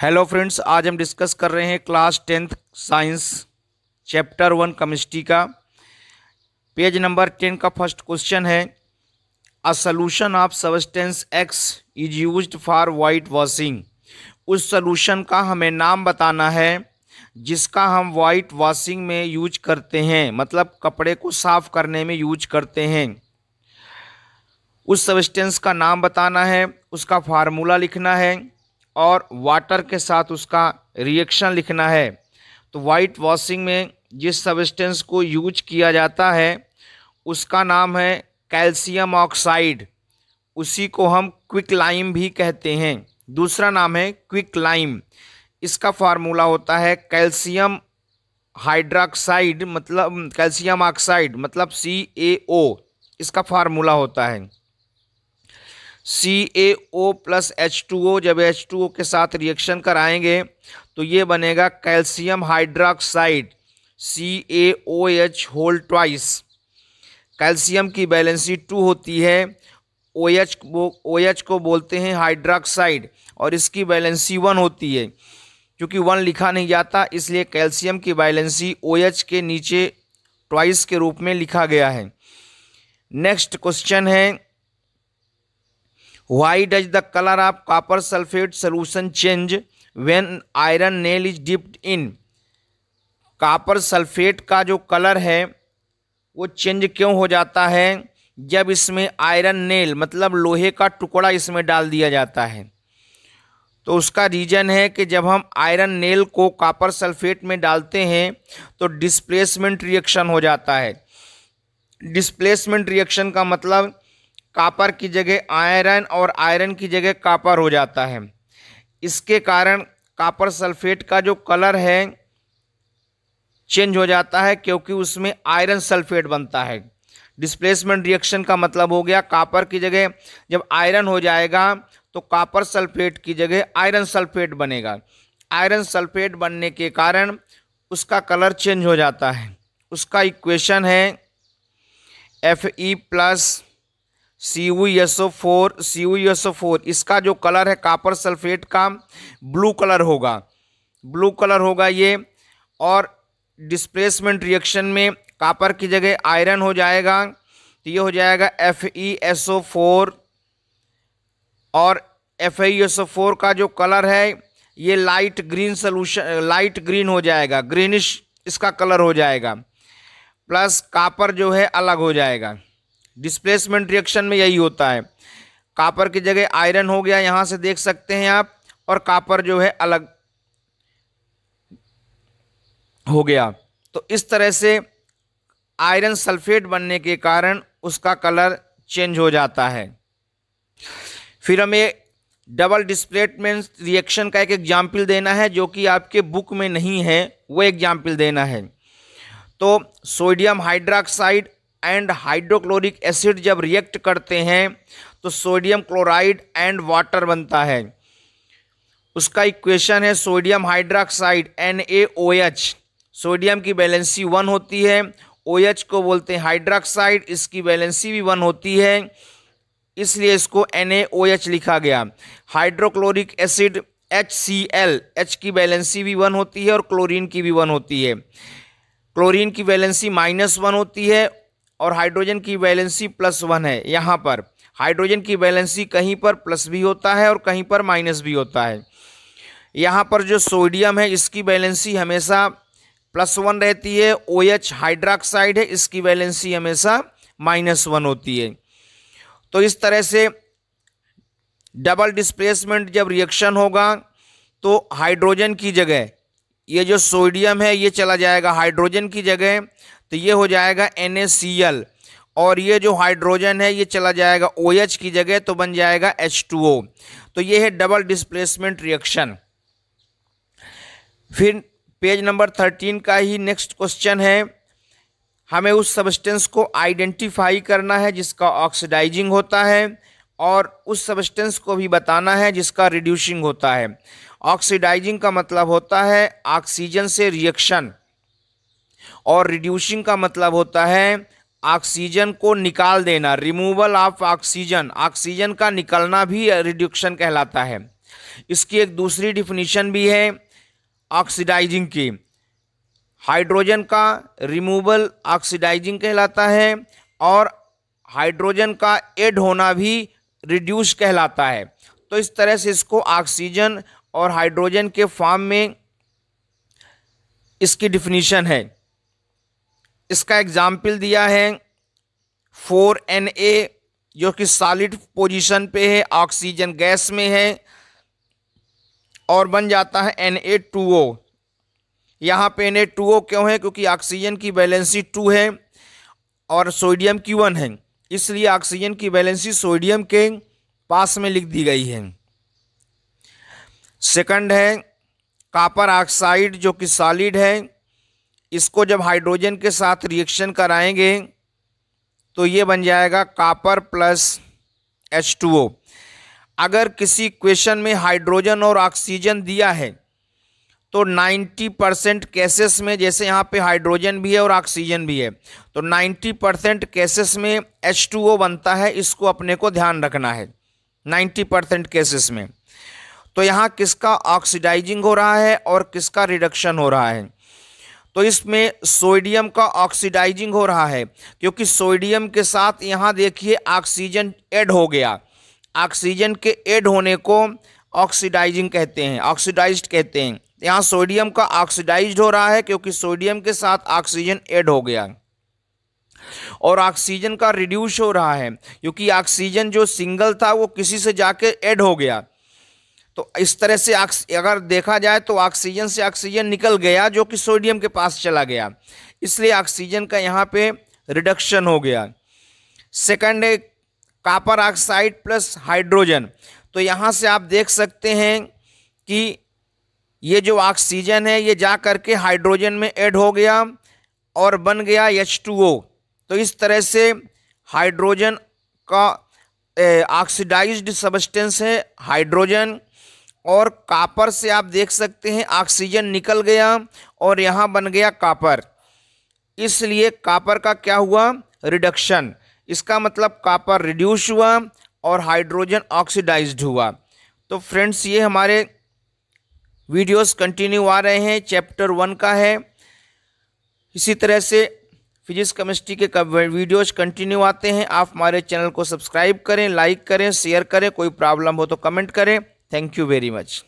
Hello friends, आज हम discuss कर रहे हैं class 10th science chapter 1 chemistry का। पेज नंबर 10 का फर्स्ट क्वेश्चन है, a solution of substance x is used for white washing. उस सॉल्यूशन का हमें नाम बताना है जिसका हम वाइट वॉशिंग में यूज करते हैं, मतलब कपड़े को साफ करने में यूज करते हैं। उस सब्सटेंस का नाम बताना है, उसका फार्मूला लिखना है और वाटर के साथ उसका रिएक्शन लिखना है। तो वाइट वॉशिंग में जिस सब्सटेंस को यूज किया जाता है उसका नाम है कैल्शियम ऑक्साइड, उसी को हम क्विक लाइम भी कहते हैं। दूसरा नाम है क्विक लाइम, इसका फार्मूला होता है कैल्शियम हाइड्रोक्साइड, मतलब कैल्शियम ऑक्साइड मतलब CaO, इसका फार्मूला होता है CaO प्लस H2O। जब H2O के साथ रिएक्शन कराएंगे तो ये बनेगा calcium hydroxide CaOH whole twice. Calcium की वैलेंसी 2 होती है, OH को बोलते हैं हाइड्रोक्साइड और इसकी वैलेंसी 1 होती है। क्योंकि 1 लिखा नहीं जाता इसलिए कैल्शियम की वैलेंसी OH के नीचे ट्वाइस के रूप में लिखा गया है। नेक्स्ट क्वेश्चन है, Why does the color of copper sulfate solution change when iron nail is dipped in? Copper sulphate का जो कलर है वो चेंज क्यों हो जाता है जब इसमें आयरन नेल मतलब लोहे का टुकड़ा इसमें डाल दिया जाता है? तो उसका रीजन है कि जब हम आयरन नेल को कॉपर सल्फेट में डालते हैं तो डिस्प्लेसमेंट रिएक्शन हो जाता है। डिस्प्लेसमेंट रिएक्शन का मतलब कॉपर की जगह आयरन और आयरन की जगह कॉपर हो जाता है। इसके कारण कॉपर सल्फेट का जो कलर है चेंज हो जाता है क्योंकि उसमें आयरन सल्फेट बनता है। डिस्प्लेसमेंट रिएक्शन का मतलब हो गया कॉपर की जगह जब आयरन हो जाएगा तो कॉपर सल्फेट की जगह आयरन सल्फेट बनेगा। आयरन सल्फेट बनने के कारण उसका कलर चेंज हो जाता है। उसका इक्वेशन है Fe प्लस CuSO4। इसका जो कलर है कॉपर सल्फेट का ब्लू कलर होगा ये। और डिस्प्लेसमेंट रिएक्शन में कॉपर की जगह आयरन हो जाएगा तो ये हो जाएगा FeSO4। और FeSO4 का जो कलर है ये लाइट ग्रीन हो जाएगा, ग्रीनिश इसका कलर हो जाएगा, प्लस कॉपर जो है अलग हो जाएगा। डिस्प्लेसमेंट रिएक्शन में यही होता है, कॉपर की जगह आयरन हो गया, यहाँ से देख सकते हैं आप, और कॉपर जो है अलग हो गया। तो इस तरह से आयरन सल्फेट बनने के कारण उसका कलर चेंज हो जाता है। फिर हमें डबल डिस्प्लेसमेंट रिएक्शन का एक एग्जाम्पल देना है जो कि आपके बुक में नहीं है, वो एग्जाम्पल देना है। तो sodium hydroxide and hydrochloric acid जब रिएक्ट करते हैं तो सोडियम क्लोराइड एंड वाटर बनता है। उसका इक्वेशन है सोडियम हाइड्रोक्साइड NaOH। सोडियम की वैलेंसी 1 होती है, OH को बोलते हैं हाइड्रोक्साइड, इसकी वैलेंसी भी 1 होती है इसलिए इसको NaOH लिखा गया। हाइड्रोक्लोरिक एसिड HCl, H की वैलेंसी भी 1 होती है और क्लोरीन की भी 1 होती है। क्लोरीन की वैलेंसी -1 होती है और हाइड्रोजन की वैलेंसी +1 है। यहाँ पर हाइड्रोजन की वैलेंसी कहीं पर प्लस भी होता है और कहीं पर माइनस भी होता है। यहाँ पर जो सोडियम है इसकी वैलेंसी हमेशा +1 रहती है, OH हाइड्रोक्साइड है इसकी वैलेंसी हमेशा -1 होती है। तो इस तरह से डबल डिस्प्लेसमेंट जब रिएक्शन होगा तो हाइड्रोजन की जगह ये जो सोडियम है ये चला जाएगा हाइड्रोजन की जगह, तो ये हो जाएगा NaCl, और ये जो हाइड्रोजन है ये चला जाएगा OH की जगह तो बन जाएगा H2O। तो ये है डबल डिस्प्लेसमेंट रिएक्शन। फिर पेज नंबर 13 का ही नेक्स्ट क्वेश्चन है, हमें उस सब्सटेंस को आइडेंटिफाई करना है जिसका ऑक्सीडाइजिंग होता है और उस सब्सटेंस को भी बताना है जिसका रिड्यूसिंग होता है। ऑक्सीडाइजिंग का मतलब होता है ऑक्सीजन से रिएक्शन और रिड्यूसिंग का मतलब होता है ऑक्सीजन को निकाल देना, रिमूवल ऑफ ऑक्सीजन। ऑक्सीजन का निकलना भी रिड्यूक्शन कहलाता है। इसकी एक दूसरी डिफिनीशन भी है ऑक्सीडाइजिंग की। हाइड्रोजन का रिमूवल ऑक्सीडाइजिंग कहलाता है और हाइड्रोजन का ऐड होना भी रिड्यूस कहलाता है। तो इस तरह से इसको ऑक्सीजन और हाइड्रोजन के फॉर्म में इसकी डिफिनीशन है। इसका एग्जाम्पल दिया है 4Na जो कि सॉलिड पोजीशन पे है, ऑक्सीजन गैस में है और बन जाता है Na2O। यहाँ पे Na2O क्यों है? क्योंकि ऑक्सीजन की वैलेंसी 2 है और सोडियम की 1 है, इसलिए ऑक्सीजन की वैलेंसी सोडियम के पास में लिख दी गई है। सेकंड है कॉपर ऑक्साइड जो कि सॉलिड है। इसको जब हाइड्रोजन के साथ रिएक्शन कराएंगे तो ये बन जाएगा कॉपर प्लस H2O। अगर किसी क्वेश्चन में हाइड्रोजन और ऑक्सीजन दिया है तो 90% केसेस में, जैसे यहाँ पे हाइड्रोजन भी है और ऑक्सीजन भी है, तो 90% केसेस में H2O बनता है। इसको अपने को ध्यान रखना है 90% केसेस में। तो यहाँ किसका ऑक्सीडाइजिंग हो रहा है और किसका रिडक्शन हो रहा है? तो इसमें सोडियम का ऑक्सीडाइजिंग हो रहा है क्योंकि सोडियम के साथ यहाँ देखिए ऑक्सीजन ऐड हो गया। ऑक्सीजन के ऐड होने को ऑक्सीडाइजिंग कहते हैं, ऑक्सीडाइज्ड कहते हैं। यहाँ सोडियम का ऑक्सीडाइज्ड हो रहा है क्योंकि सोडियम के साथ ऑक्सीजन ऐड हो गया। और ऑक्सीजन का रिड्यूस हो रहा है क्योंकि ऑक्सीजन जो सिंगल था वो किसी से जाके ऐड हो गया। तो इस तरह से अगर देखा जाए तो ऑक्सीजन से ऑक्सीजन निकल गया जो कि सोडियम के पास चला गया, इसलिए ऑक्सीजन का यहाँ पे रिडक्शन हो गया। सेकंड है कॉपर ऑक्साइड प्लस हाइड्रोजन। तो यहाँ से आप देख सकते हैं कि ये जो ऑक्सीजन है ये जा करके हाइड्रोजन में ऐड हो गया और बन गया H2O। तो इस तरह से हाइड्रोजन का ऑक्सीडाइज्ड सब्सटेंस है हाइड्रोजन, और कॉपर से आप देख सकते हैं ऑक्सीजन निकल गया और यहाँ बन गया कॉपर, इसलिए कॉपर का क्या हुआ? रिडक्शन। इसका मतलब कॉपर रिड्यूस हुआ और हाइड्रोजन ऑक्सीडाइज्ड हुआ। तो फ्रेंड्स ये हमारे वीडियोस कंटिन्यू आ रहे हैं, चैप्टर 1 का है। इसी तरह से फिजिक्स केमिस्ट्री के वीडियोस कंटिन्यू आते हैं। आप हमारे चैनल को सब्सक्राइब करें, लाइक करें, शेयर करें। कोई प्रॉब्लम हो तो कमेंट करें। Thank you very much.